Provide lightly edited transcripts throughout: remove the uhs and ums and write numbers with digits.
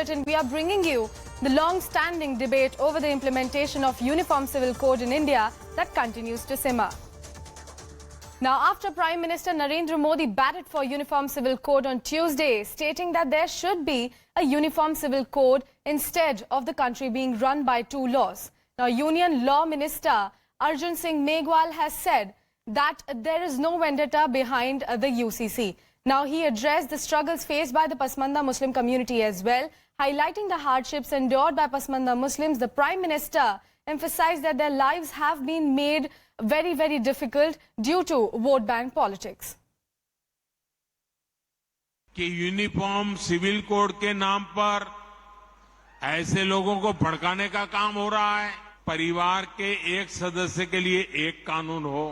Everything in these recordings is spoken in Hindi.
Bulletin, we are bringing you the long-standing debate over the implementation of Uniform Civil Code in India that continues to simmer. Now, after Prime Minister Narendra Modi batted for Uniform Civil Code on Tuesday, stating that there should be a Uniform Civil Code instead of the country being run by two laws. Now, Union Law Minister Arjun Singh Meghwal has said that there is no vendetta behind the UCC. Now, he addressed the struggles faced by the Pasmanda Muslim community as well, highlighting the hardships endured by Pasmanda Muslims. The Prime Minister emphasized that their lives have been made very, very difficult due to vote bank politics. कि यूनिफॉर्म सिविल कोड के नाम पर ऐसे लोगों को भड़काने का काम हो रहा है। परिवार के एक सदस्य के लिए एक कानून हो,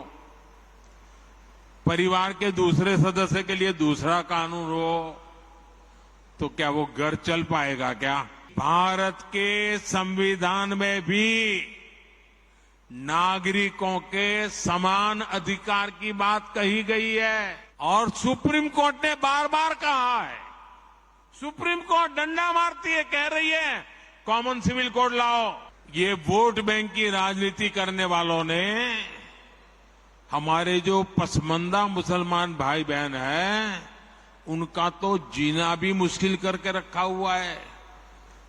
परिवार के दूसरे सदस्य के लिए दूसरा कानून हो, तो क्या वो घर चल पाएगा क्या? भारत के संविधान में भी नागरिकों के समान अधिकार की बात कही गई है और सुप्रीम कोर्ट ने बार बार कहा है। सुप्रीम कोर्ट डंडा मारती है, कह रही है कॉमन सिविल कोड लाओ। ये वोट बैंक की राजनीति करने वालों ने हमारे जो पसमंदा मुसलमान भाई बहन हैं, उनका तो जीना भी मुश्किल करके रखा हुआ है।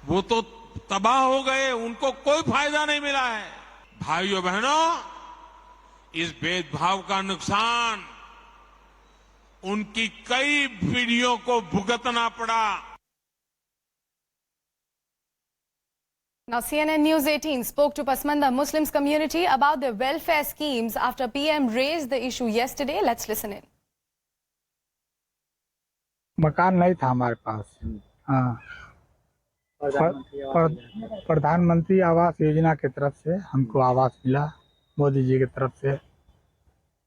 वो तो तबाह हो गए, उनको कोई फायदा नहीं मिला है। भाइयों बहनों, इस भेदभाव का नुकसान उनकी कई पीढ़ियों को भुगतना पड़ा। Now, CNN News 18 spoke to Pasmanda Muslims community about their welfare schemes after PM raised the issue yesterday. Let's listen in. मकान नहीं था हमारे पास। हाँ, प्रधानमंत्री आवास योजना की तरफ से हमको आवास मिला, मोदी जी की तरफ से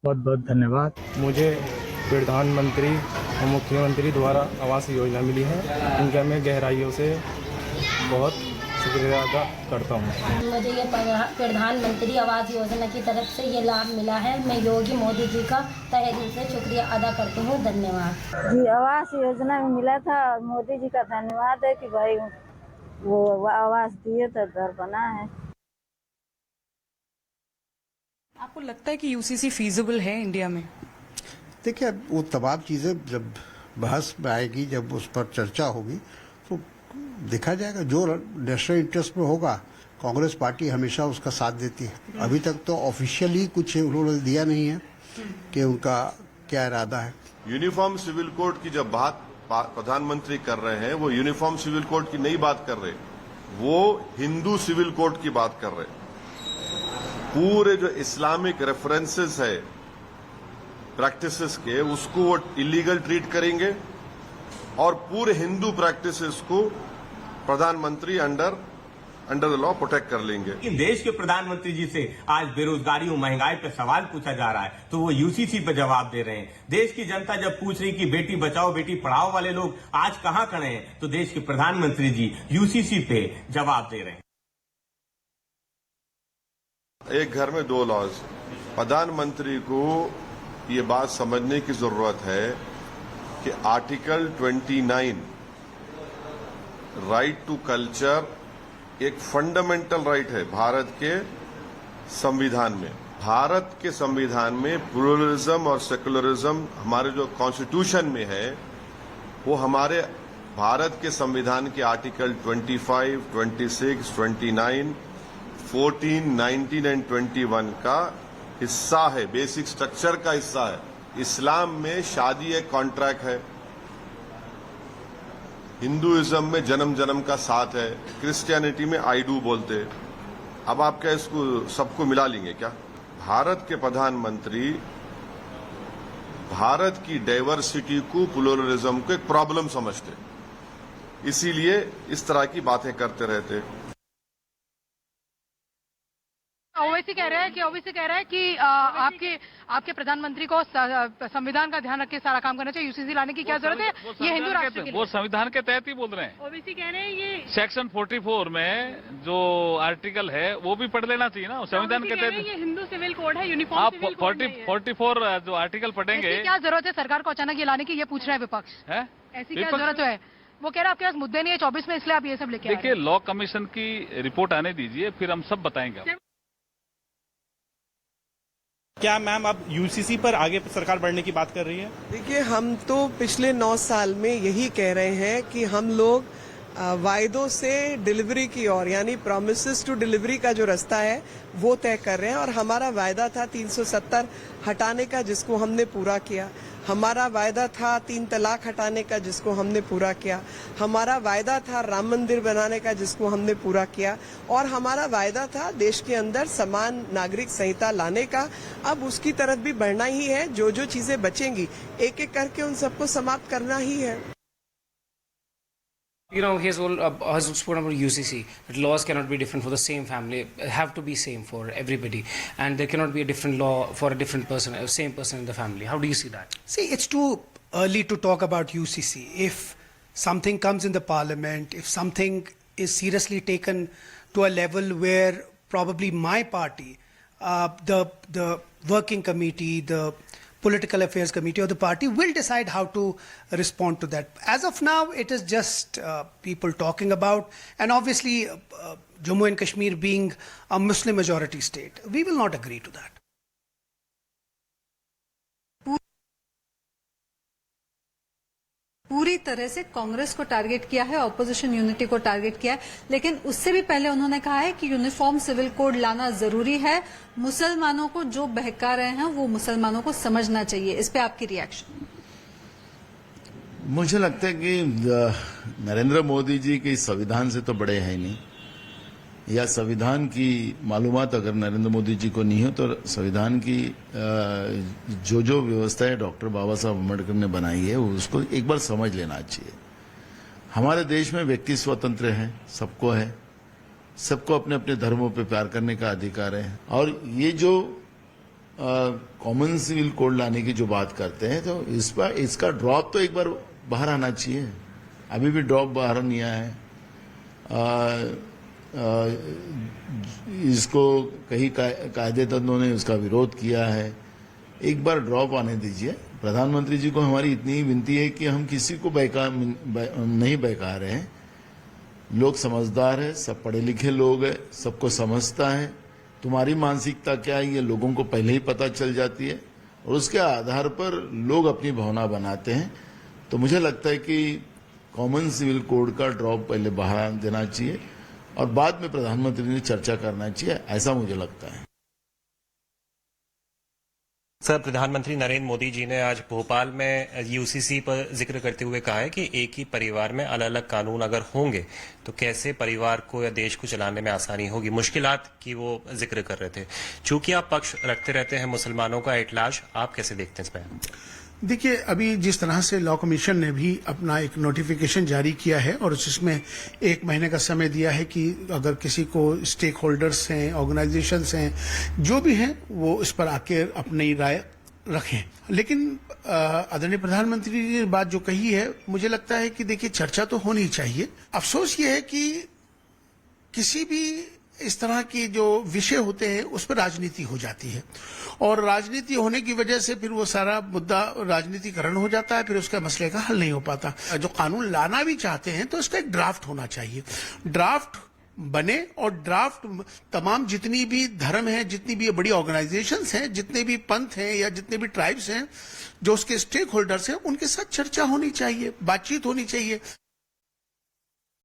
बहुत बहुत धन्यवाद। मुझे प्रधानमंत्री और मुख्यमंत्री द्वारा आवास योजना मिली है, उनका मैं गहराइयों से बहुत शुक्रिया अदा करता हूँ। मुझे ये प्रधानमंत्री आवास योजना की तरफ से ये लाभ मिला है। मैं योगी मोदी जी का तहे दिल से शुक्रिया अदा करती हूँ। धन्यवाद जी। आवास योजना में मिला था, मोदी जी का धन्यवाद है कि भाई वो आवास दिए तो घर बना है। आपको लगता है कि यूसीसी फीजिबल है इंडिया में? देखिए, वो तमाम चीजें जब बहस में आएगी, जब उस पर चर्चा होगी तो देखा जाएगा। जो नेशनल इंटरेस्ट में होगा, कांग्रेस पार्टी हमेशा उसका साथ देती है। अभी तक तो ऑफिशियली कुछ उन्होंने दिया नहीं है कि उनका क्या इरादा है। यूनिफॉर्म सिविल कोड की जब बात प्रधानमंत्री कर रहे हैं, वो यूनिफॉर्म सिविल कोड की नहीं बात कर रहे, वो हिंदू सिविल कोड की बात कर रहे। पूरे जो इस्लामिक रेफरेंसेस है प्रैक्टिसेस के, उसको वो इलीगल ट्रीट करेंगे और पूरे हिंदू प्रैक्टिसेस को प्रधानमंत्री अंडर द लॉ प्रोटेक्ट कर लेंगे। देश के प्रधानमंत्री जी से आज बेरोजगारी और महंगाई पर सवाल पूछा जा रहा है तो वो यूसीसी पर जवाब दे रहे हैं। देश की जनता जब पूछ रही कि बेटी बचाओ बेटी पढ़ाओ वाले लोग आज कहां खड़े हैं, तो देश के प्रधानमंत्री जी यूसीसी पे जवाब दे रहे हैं। एक घर में दो लॉज। प्रधानमंत्री को ये बात समझने की जरूरत है कि आर्टिकल 29 राइट टू कल्चर एक फंडामेंटल राइट है भारत के संविधान में। भारत के संविधान में प्लुरलिज्म और सेकुलरिज्म हमारे जो कॉन्स्टिट्यूशन में है, वो हमारे भारत के संविधान के आर्टिकल 25, 26, 29, 14, 19 एंड 21 का हिस्सा है, बेसिक स्ट्रक्चर का हिस्सा है। इस्लाम में शादी एक कॉन्ट्रैक्ट है, हिंदुइज्म में जन्म जन्म का साथ है, क्रिश्चियनिटी में आई डू बोलते। अब आप क्या इसको सबको मिला लेंगे क्या? भारत के प्रधानमंत्री भारत की डाइवर्सिटी को, प्लुरलिज्म को एक प्रॉब्लम समझते, इसीलिए इस तरह की बातें करते रहते। ओवैसी कह रहा है कि आपके प्रधानमंत्री को संविधान का ध्यान रख के सारा काम करना चाहिए। यूसीसी लाने की क्या जरूरत है? ये हिंदू राष्ट्र के लिए। वो संविधान के तहत ही बोल रहे हैं। ओवैसी कह रहे हैं ये सेक्शन 44 में जो आर्टिकल है वो भी पढ़ लेना चाहिए ना, संविधान के तहत। ये हिंदू सिविल कोड है, यूनिफॉर्म आप सिविल कोड है। 44 जो आर्टिकल पढ़ेंगे। क्या जरूरत है सरकार को अचानक ये लाने की, ये पूछ रहा है विपक्ष। है ऐसी क्या जरूरत है? वो कह रहे हैं आपके पास मुद्दे नहीं है 24 में, इसलिए आप ये सब लेके आ रहे देखिए, लॉ कमीशन की रिपोर्ट आने दीजिए, फिर हम सब बताएंगे। क्या मैम अब यूसीसी पर आगे सरकार बढ़ने की बात कर रही है? देखिए, हम तो पिछले 9 साल में यही कह रहे हैं कि हम लोग वायदों से डिलीवरी की ओर, यानी प्रॉमिसेस टू डिलीवरी का जो रास्ता है वो तय कर रहे हैं। और हमारा वायदा था 370 हटाने का, जिसको हमने पूरा किया। हमारा वायदा था 3 तलाक हटाने का, जिसको हमने पूरा किया। हमारा वायदा था राम मंदिर बनाने का, जिसको हमने पूरा किया। और हमारा वायदा था देश के अंदर समान नागरिक संहिता लाने का। अब उसकी तरफ भी बढ़ना ही है। जो जो चीजें बचेंगी एक एक करके उन सबको समाप्त करना ही है। You know, he has spoken about UCC, that laws cannot be different for the same family, have to be same for everybody, and there cannot be a different law for a different person, same person in the family. How do you see that? See, it's too early to talk about UCC. If something comes in the parliament, if something is seriously taken to a level where probably my party, the working committee, the political affairs committee of the party will decide how to respond to that. As of now, it is just people talking about, and obviously Jammu and Kashmir being a Muslim majority state, we will not agree to that. पूरी तरह से कांग्रेस को टारगेट किया है, ऑपोजिशन यूनिटी को टारगेट किया है, लेकिन उससे भी पहले उन्होंने कहा है कि यूनिफॉर्म सिविल कोड लाना जरूरी है। मुसलमानों को जो बहका रहे हैं वो मुसलमानों को समझना चाहिए। इस पे आपकी रिएक्शन? मुझे लगता है कि नरेंद्र मोदी जी के संविधान से तो बड़े हैं नहीं, या संविधान की मालूमात अगर नरेंद्र मोदी जी को नहीं हो तो संविधान की जो व्यवस्थाएं डॉक्टर बाबा साहब अम्बेडकर ने बनाई है उसको एक बार समझ लेना चाहिए। हमारे देश में व्यक्ति स्वतंत्र है, सबको है, सबको अपने अपने धर्मों पे प्यार करने का अधिकार है। और ये जो कॉमन सिविल कोड लाने की जो बात करते हैं तो इस पर इसका ड्रॉप तो एक बार बाहर आना चाहिए। अभी भी ड्रॉप बाहर नहीं आया है। इसको कई कायदेतंत्रों ने उसका विरोध किया है। एक बार ड्रॉप आने दीजिए। प्रधानमंत्री जी को हमारी इतनी ही विनती है कि हम किसी को नहीं बहका रहे हैं। लोग समझदार है, सब पढ़े लिखे लोग हैं, सबको समझता है। तुम्हारी मानसिकता क्या है ये लोगों को पहले ही पता चल जाती है और उसके आधार पर लोग अपनी भावना बनाते हैं। तो मुझे लगता है कि कॉमन सिविल कोड का ड्रॉप पहले बाहर देना चाहिए और बाद में प्रधानमंत्री ने चर्चा करना चाहिए, ऐसा मुझे लगता है। सर, प्रधानमंत्री नरेंद्र मोदी जी ने आज भोपाल में यूसीसी पर जिक्र करते हुए कहा है कि एक ही परिवार में अलग अलग कानून अगर होंगे तो कैसे परिवार को या देश को चलाने में आसानी होगी। मुश्किलात की वो जिक्र कर रहे थे। चूंकि आप पक्ष रखते रहते हैं मुसलमानों का एटलाज, आप कैसे देखते हैं इसमें? देखिए, अभी जिस तरह से लॉ कमीशन ने भी अपना एक नोटिफिकेशन जारी किया है और जिसमें 1 महीने का समय दिया है कि अगर किसी को स्टेक होल्डर्स हैं, ऑर्गेनाइजेशंस हैं, जो भी हैं, वो इस पर आके अपनी राय रखें। लेकिन आदरणीय प्रधानमंत्री ने बात जो कही है, मुझे लगता है कि देखिए चर्चा तो होनी चाहिए। अफसोस ये है कि किसी भी इस तरह की जो विषय होते हैं उस पर राजनीति हो जाती है और राजनीति होने की वजह से फिर वो सारा मुद्दा राजनीतिकरण हो जाता है, फिर उसका मसले का हल नहीं हो पाता। जो कानून लाना भी चाहते हैं तो इसका एक ड्राफ्ट होना चाहिए, ड्राफ्ट बने और ड्राफ्ट तमाम जितनी भी धर्म है, जितनी भी बड़ी ऑर्गेनाइजेशंस हैं, जितने भी पंथ हैं या जितने भी ट्राइब्स हैं, जो उसके स्टेक होल्डर्स हैं, उनके साथ चर्चा होनी चाहिए, बातचीत होनी चाहिए।